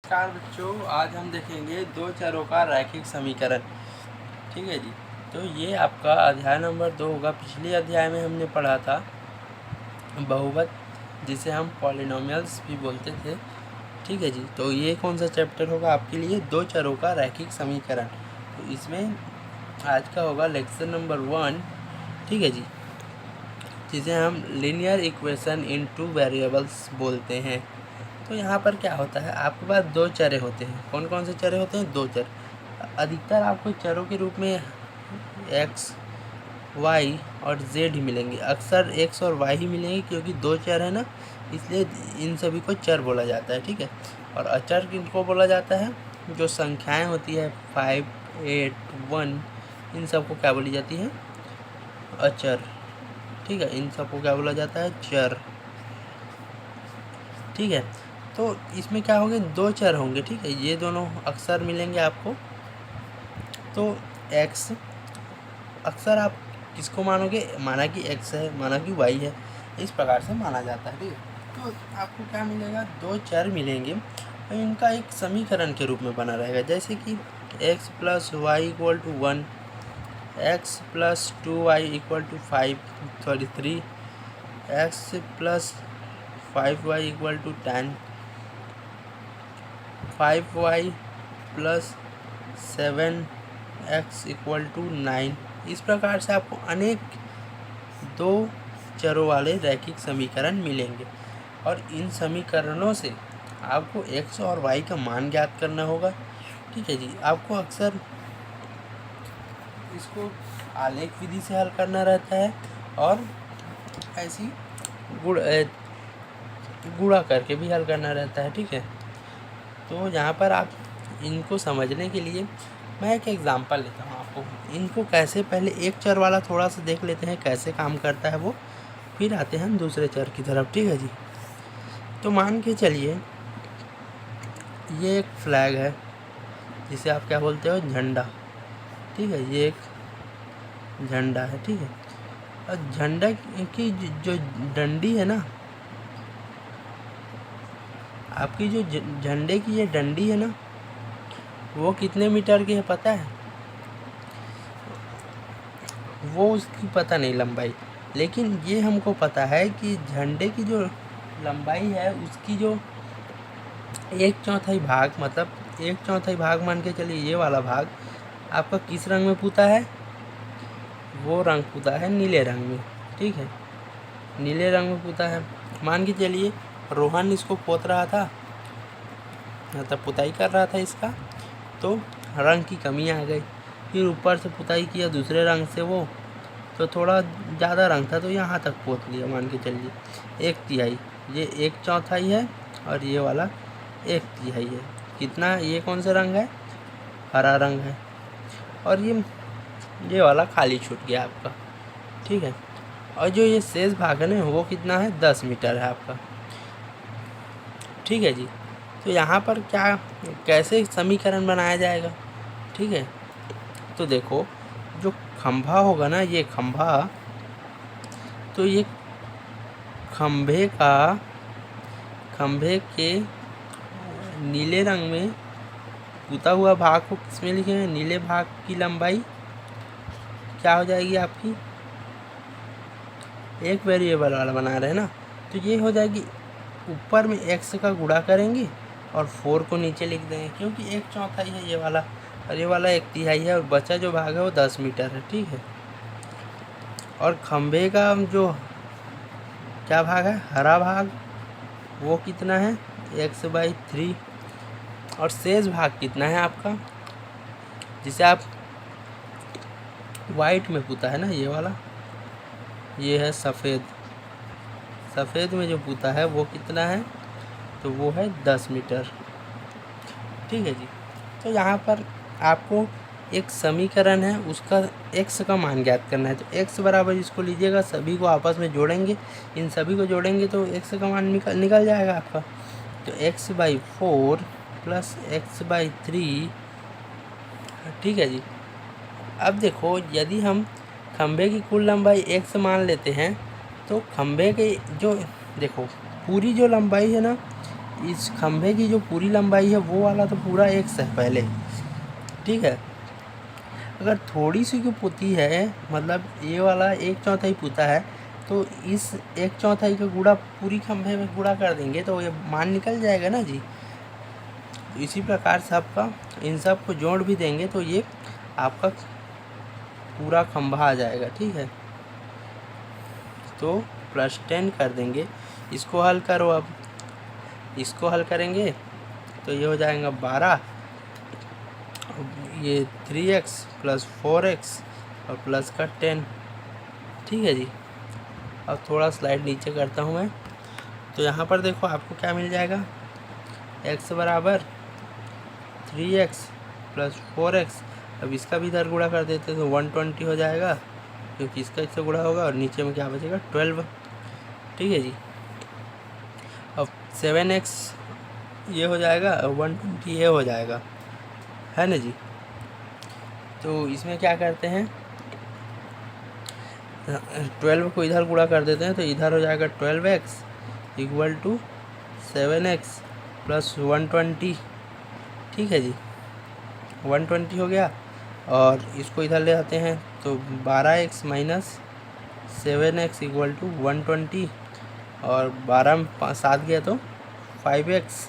नमस्कार बच्चों, आज हम देखेंगे दो चरों का रैखिक समीकरण। ठीक है जी। तो ये आपका अध्याय नंबर 2 होगा। पिछले अध्याय में हमने पढ़ा था बहुपद, जिसे हम पॉलिनोमियल्स भी बोलते थे। ठीक है जी। तो ये कौन सा चैप्टर होगा आपके लिए? दो चरों का रैखिक समीकरण। तो इसमें आज का होगा लेक्चर नंबर 1। ठीक है जी, जिसे हम linear equation in two variables बोलते हैं। तो यहाँ पर क्या होता है, आपके पास दो चरे होते हैं। कौन कौन से चरे होते हैं? दो चर। अधिकतर आपको चरों के रूप में एक्स, वाई और जेड ही मिलेंगे। अक्सर एक्स और वाई ही मिलेंगे, क्योंकि दो चर है ना, इसलिए इन सभी को चर बोला जाता है। ठीक है। और अचर किनको बोला जाता है? जो संख्याएं होती है 5, 8, 1, इन सबको क्या बोली जाती है? अचर। ठीक है। इन सबको क्या बोला जाता है? चर। ठीक है। तो इसमें क्या होंगे? दो चर होंगे। ठीक है। ये दोनों अक्सर मिलेंगे आपको। तो x अक्सर आप किसको मानोगे? माना कि x है, माना कि y है, इस प्रकार से माना जाता है। ठीक है। तो आपको क्या मिलेगा? दो चर मिलेंगे और इनका एक समीकरण के रूप में बना रहेगा। जैसे कि x plus y equal to 1, x plus 2y equal to 3, x plus 5y equal to 10, 5y plus 7x equal to 9। इस प्रकार से आपको अनेक दो चरों वाले रैखिक समीकरण मिलेंगे और इन समीकरणों से आपको x और y का मान ज्ञात करना होगा। ठीक है जी। आपको अक्सर इसको आलेख विधि से हल करना रहता है और ऐसी गुणा करके भी हल करना रहता है। ठीक है। तो यहाँ पर आप इनको समझने के लिए मैं एक एग्जांपल लेता हूँ आपको। इनको कैसे, पहले एक चर वाला थोड़ा सा देख लेते हैं कैसे काम करता है वो, फिर आते हैं हम दूसरे चर की तरफ। ठीक है जी। तो मान के चलिए ये एक फ्लैग है, जिसे आप क्या बोलते हो? झंडा। ठीक है। ये एक झंडा है। ठीक है। और झंडा की जो डंडी है ना, आपकी जो झंडे की ये डंडी है ना, वो कितने मीटर की है पता है? वो उसकी पता नहीं लंबाई, लेकिन ये हमको पता है कि झंडे की जो लंबाई है उसकी जो 1/4 भाग, मतलब 1/4 भाग मान के चलिए, ये वाला भाग आपका किस रंग में पुता है? वो रंग पुता है नीले रंग में। ठीक है। नीले रंग में पुता है। मान के चलिए रोहन इसको पोत रहा था, मतलब पुताई कर रहा था इसका, तो रंग की कमी आ गई। फिर ऊपर से पुताई किया दूसरे रंग से वो, तो थोड़ा ज़्यादा रंग था तो यहाँ तक पोत लिया। मान के चलिए 1/3, ये 1/4 है और ये वाला 1/3 है। कितना? ये कौन सा रंग है? हरा रंग है। और ये वाला खाली छूट गया आपका। ठीक है। और जो ये शेष भाग है ना, वो कितना है? 10 मीटर है आपका। ठीक है जी। तो यहाँ पर क्या, कैसे समीकरण बनाया जाएगा? ठीक है। तो देखो, जो खंभा होगा ना, ये खंभा, तो ये खंभे के नीले रंग में पुता हुआ भाग को किसमें लिखेंगे? नीले भाग की लंबाई क्या हो जाएगी आपकी? एक वेरिएबल वाला बना रहे हैं ना, तो ये हो जाएगी, ऊपर में x का गुणा करेंगे और 4 को नीचे लिख देंगे, क्योंकि 1/4 है ये वाला और ये वाला 1/3 है, और बचा जो भाग है वो 10 मीटर है। ठीक है। और खंभे का जो क्या भाग है? हरा भाग, वो कितना है? x/3। और शेष भाग कितना है आपका, जिसे आप वाइट में पुता है ना, ये वाला, ये है सफ़ेद में जो पुता है वो कितना है? तो वो है 10 मीटर। ठीक है जी। तो यहाँ पर आपको एक समीकरण है, उसका x का मान ज्ञात करना है। तो x बराबर इसको लीजिएगा, सभी को आपस में जोड़ेंगे, इन सभी को जोड़ेंगे तो x का मान निकल जाएगा आपका। तो x/4 प्लस x/3। ठीक है जी। अब देखो, यदि हम खंभे की कुल लंबाई x मान लेते हैं, तो खंभे के जो, देखो, पूरी जो लंबाई है ना, इस खंभे की जो पूरी लंबाई है वो वाला तो पूरा एक्स है पहले, ठीक है। अगर थोड़ी सी की पुती है, मतलब ये वाला 1/4 पुता है, तो इस 1/4 का गुणा पूरी खंभे में गुणा कर देंगे तो ये मान निकल जाएगा ना जी। इसी प्रकार सबका इन सब को जोड़ भी देंगे तो ये आपका पूरा खंभा आ जाएगा, ठीक है। तो +10 कर देंगे। इसको हल करो, अब इसको हल करेंगे तो ये हो जाएगा 12, ये 3x + 4x और प्लस का 10, ठीक है जी। अब थोड़ा स्लाइड नीचे करता हूँ मैं, तो यहाँ पर देखो आपको क्या मिल जाएगा, x बराबर 3x + 4x। अब इसका भी इधर गुणा कर देते तो 120 हो जाएगा, क्योंकि इसका इससे गुणा होगा, और नीचे में क्या बचेगा 12, ठीक है जी। अब 7x ये हो जाएगा, 120 ये हो जाएगा, है ना जी। तो इसमें क्या करते हैं, 12 को इधर गुणा कर देते हैं, तो इधर हो जाएगा 12x = 7x + 120, ठीक है जी। 120 हो गया, और इसको इधर ले आते हैं तो 12x - 7x = 120, और 12 में 7 गया तो 5x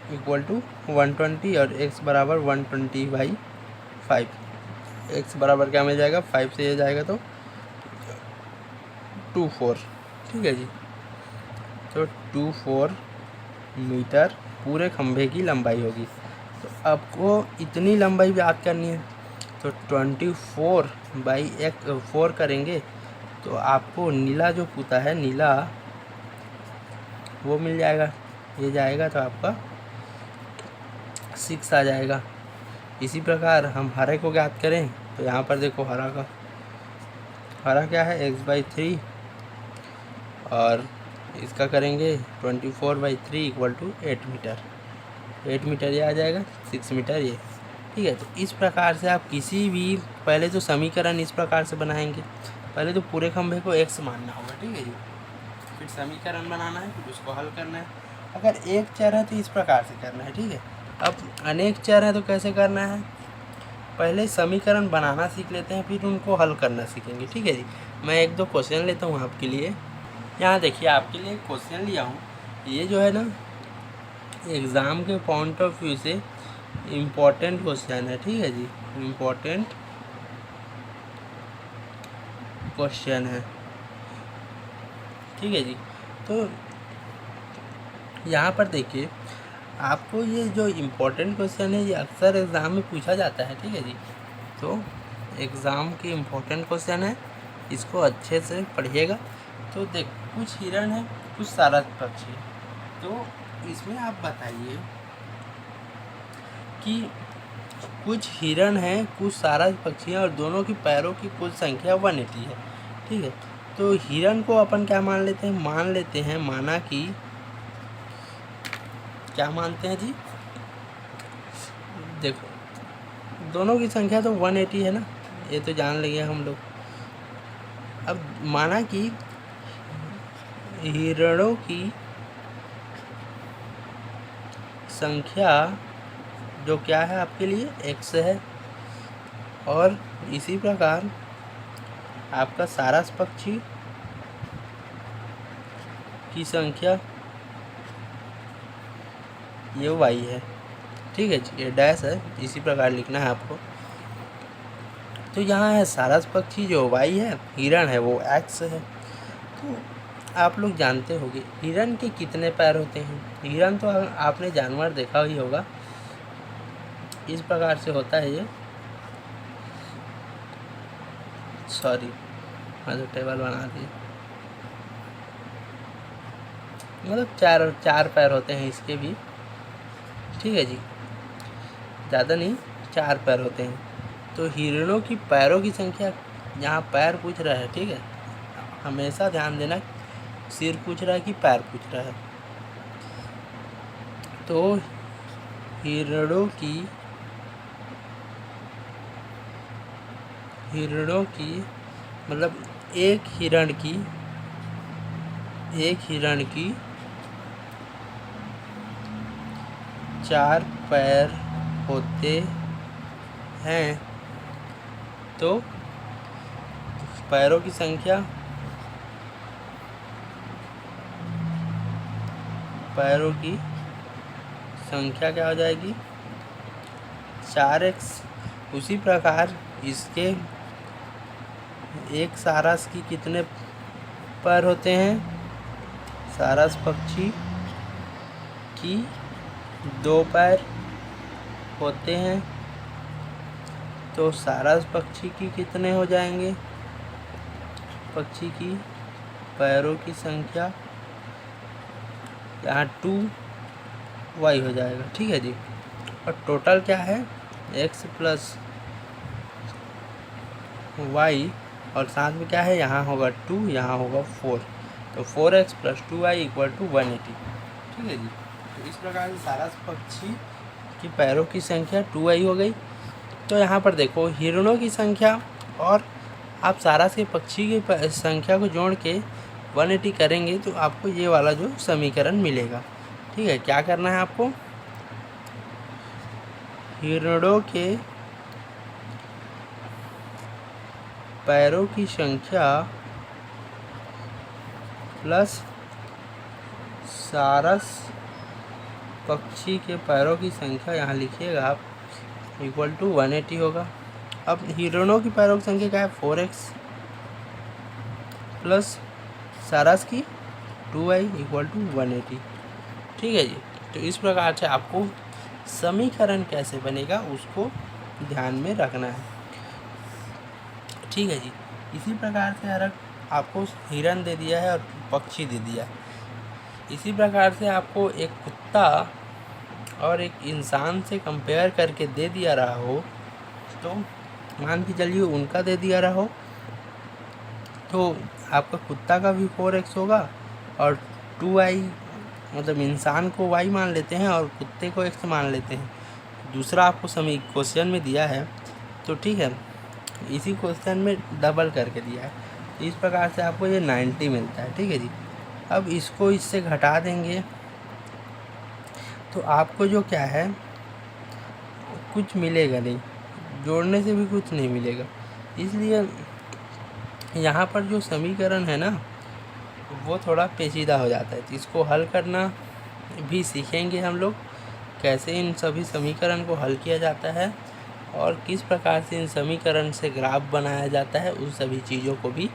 = 120, और x बराबर 120/5। x बराबर क्या मिल जाएगा, 5 से ये जाएगा तो 24, ठीक है जी। तो 24 मीटर पूरे खंभे की लंबाई होगी। तो आपको इतनी लंबाई याद करनी है, तो 24/4 करेंगे तो आपको नीला जो पुता है, नीला वो मिल जाएगा, ये जाएगा तो आपका 6 आ जाएगा। इसी प्रकार हम हरे को याद करें तो यहाँ पर देखो हरा क्या है, x/3, और इसका करेंगे 24/3 = 8 मीटर। 8 मीटर ये आ जाएगा, 6 मीटर ये, ठीक है। तो इस प्रकार से आप किसी भी, पहले तो समीकरण इस प्रकार से बनाएंगे, पहले तो पूरे खंभे को x मानना होगा, ठीक है जी। फिर समीकरण बनाना है, फिर उसको हल करना है। अगर एक चर है तो इस प्रकार से करना है, ठीक है। अब अनेक चर है तो कैसे करना है, पहले समीकरण बनाना सीख लेते हैं, फिर उनको हल करना सीखेंगे, ठीक है जी। मैं 1-2 क्वेश्चन लेता हूँ आपके लिए। यहाँ देखिए आपके लिए एक क्वेश्चन लिया हूँ, ये जो है ना एग्ज़ाम के पॉइंट ऑफ व्यू से इम्पोर्टेंट क्वेश्चन है, ठीक है जी, इम्पोर्टेंट क्वेश्चन है, ठीक है जी। तो यहाँ पर देखिए आपको ये जो इम्पोर्टेंट क्वेश्चन है ये अक्सर एग्ज़ाम में पूछा जाता है, ठीक है जी। तो एग्ज़ाम के इम्पोर्टेंट क्वेश्चन है, इसको अच्छे से पढ़िएगा। तो देख, कुछ हिरण है, कुछ सारस पक्षी, तो इसमें आप बताइए कि कुछ हिरण है, कुछ सारस पक्षी है, और दोनों की पैरों की कुल संख्या 180 है, ठीक है। तो हिरण को अपन क्या मान लेते हैं, माना कि क्या मानते हैं जी, देखो दोनों की संख्या तो 180 है ना, ये तो जान लेंगे हम लोग। अब माना कि हिरणों की संख्या जो क्या है आपके लिए x है, और इसी प्रकार आपका सारस पक्षी की संख्या ये y है, ठीक है जी, ये डैश है, इसी प्रकार लिखना है आपको। तो यहाँ है सारस पक्षी जो y है, हिरण है वो x है। तो आप लोग जानते होंगे हिरण के कितने पैर होते हैं, हिरण तो आपने जानवर देखा ही होगा, इस प्रकार से होता है ये, सॉरी मैं तो टेबल बना दी, मतलब चार पैर होते हैं इसके भी, ठीक है जी, ज़्यादा नहीं, 4 पैर होते हैं। तो हिरणों की पैरों की संख्या, यहाँ पैर पूछ रहा है, ठीक है, हमेशा ध्यान देना, सिर पूछ रहा है कि पैर पूछ रहा है। तो हिरणों की मतलब एक हिरण की 4 पैर होते हैं तो पैरों की संख्या क्या हो जाएगी? 4x। उसी प्रकार इसके एक सारस की कितने पैर होते हैं? सारस पक्षी की 2 पैर होते हैं तो सारस पक्षी की कितने हो जाएंगे? पक्षी की पैरों की संख्या यहाँ 2y हो जाएगा। ठीक है जी। और टोटल क्या है? x प्लस y और साथ में क्या है? यहाँ होगा 2, यहाँ होगा 4, तो 4x plus 2y equal to 180। ठीक है जी। तो इस प्रकार से सारस पक्षी की पैरों की संख्या 2y हो गई। तो यहाँ पर देखो हिरणों की संख्या और आप सारस के पक्षी की संख्या को जोड़ के 180 करेंगे तो आपको ये वाला जो समीकरण मिलेगा। ठीक है, क्या करना है आपको? हिरणों के पैरों की संख्या प्लस सारस पक्षी के पैरों की संख्या, यहाँ लिखिएगा आप, इक्वल टू 180 होगा। अब हिरणों की पैरों की संख्या क्या है? 4x प्लस सारस की 2y इक्वल टू 180। ठीक है जी। तो इस प्रकार से आपको समीकरण कैसे बनेगा उसको ध्यान में रखना है। ठीक है जी। इसी प्रकार से अगर आपको हिरन दे दिया है और पक्षी दे दिया है, इसी प्रकार से आपको एक कुत्ता और एक इंसान से कंपेयर करके दे दिया रहा हो, तो मान के चलिए उनका दे दिया रहा हो तो आपका कुत्ता का भी 4x होगा और 2y, मतलब इंसान को y मान लेते हैं और कुत्ते को x मान लेते हैं। दूसरा आपको क्वेश्चन में दिया है तो ठीक है, इसी क्वेश्चन में डबल करके दिया है। इस प्रकार से आपको ये 90 मिलता है। ठीक है जी। अब इसको इससे घटा देंगे तो आपको जो क्या है, कुछ मिलेगा नहीं, जोड़ने से भी कुछ नहीं मिलेगा। इसलिए यहाँ पर जो समीकरण है ना वो थोड़ा पेचीदा हो जाता है। तो इसको हल करना भी सीखेंगे हम लोग, कैसे इन सभी समीकरण को हल किया जाता है और किस प्रकार से इन समीकरण से ग्राफ बनाया जाता है, उन सभी चीज़ों को भी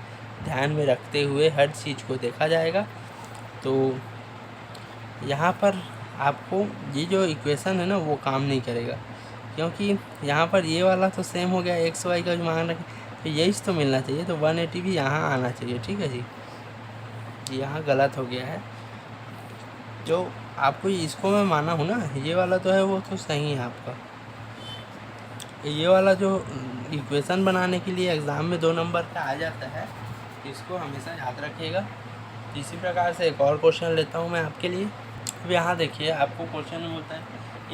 ध्यान में रखते हुए हर चीज़ को देखा जाएगा। तो यहाँ पर आपको ये जो इक्वेशन है ना वो काम नहीं करेगा, क्योंकि यहाँ पर ये वाला तो सेम हो गया, एक्स वाई का जो मान रखें, तो यही तो मिलना चाहिए, तो 180 भी यहाँ आना चाहिए। ठीक है जी। यहाँ गलत हो गया है, जो आपको इसको मैं माना हूँ ना, ये वाला तो है वो तो सही है आपका। ये वाला जो इक्वेशन बनाने के लिए एग्ज़ाम में 2 नंबर का आ जाता है, इसको हमेशा याद रखिएगा। इसी प्रकार से एक और क्वेश्चन लेता हूँ मैं आपके लिए। अब यहाँ देखिए, आपको क्वेश्चन में बोलता है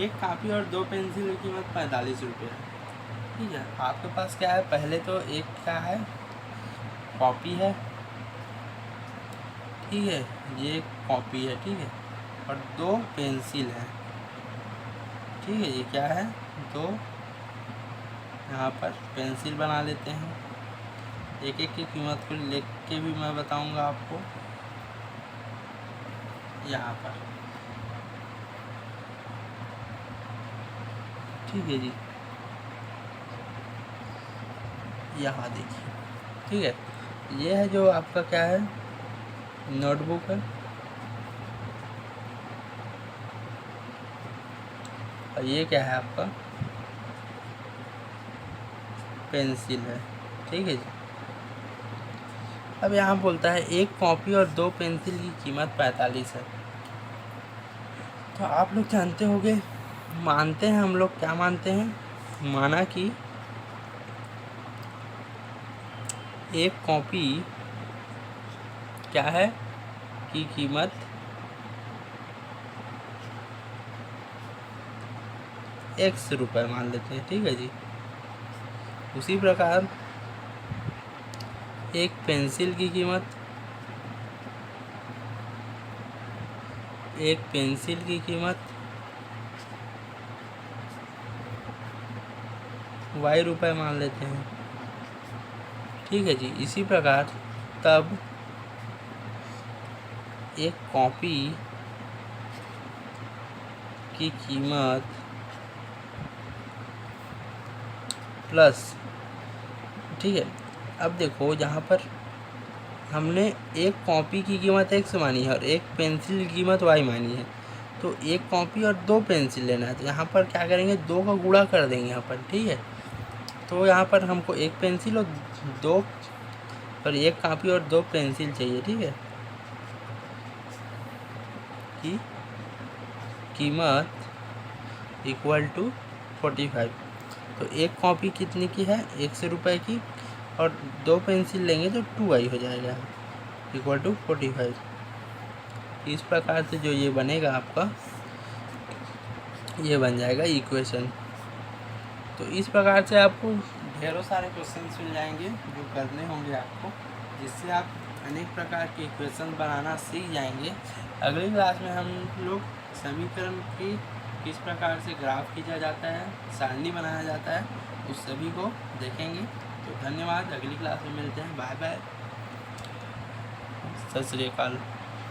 एक कापी और 2 पेंसिल की कीमत 45 रुपये है। ठीक है, आपके पास क्या है? पहले तो एक क्या है? कॉपी है। ठीक है, ये कॉपी है। ठीक है, और 2 पेंसिल है। ठीक है, ये क्या है? 2 यहाँ पर पेंसिल बना लेते हैं। एक एक की कीमत को लिख के भी मैं बताऊंगा आपको यहाँ पर। ठीक है जी, यहाँ देखिए। ठीक है, ये है जो आपका क्या है? नोटबुक है, और ये क्या है आपका? पेंसिल है। ठीक है जी। अब यहाँ बोलता है एक कॉपी और 2 पेंसिल की कीमत 45 है। तो आप लोग जानते होंगे, मानते हैं हम लोग, क्या मानते हैं? माना कि एक कॉपी क्या है की कीमत x रुपये मान लेते हैं। ठीक है जी। उसी प्रकार एक पेंसिल की कीमत, y रुपए मान लेते हैं। ठीक है जी। इसी प्रकार तब एक कॉपी की कीमत प्लस, ठीक है। अब देखो यहाँ पर हमने एक कॉपी की कीमत x मानी है और एक पेंसिल की कीमत y मानी है। तो एक कॉपी और 2 पेंसिल लेना है, तो यहाँ पर क्या करेंगे, 2 का गुणा कर देंगे यहाँ पर। ठीक है। तो यहाँ पर हमको एक पेंसिल और 2 और एक कॉपी और 2 पेंसिल चाहिए। ठीक है। की कीमत इक्वल टू 45। तो एक कॉपी कितने की है, 100 रुपये की, और 2 पेंसिल लेंगे तो 2y हो जाएगा इक्वल टू 45। इस प्रकार से जो ये बनेगा आपका, ये बन जाएगा इक्वेशन। तो इस प्रकार से आपको ढेरों सारे क्वेश्चन मिल जाएंगे जो करने होंगे आपको, जिससे आप अनेक प्रकार के इक्वेशन बनाना सीख जाएंगे। अगली क्लास में हम लोग समीकरण की किस प्रकार से ग्राफ खींचा जाता है, सारणी बनाया जाता है, उस सभी को देखेंगे। तो धन्यवाद। अगली क्लास में मिलते हैं। Bye bye. सत श्री अकाल।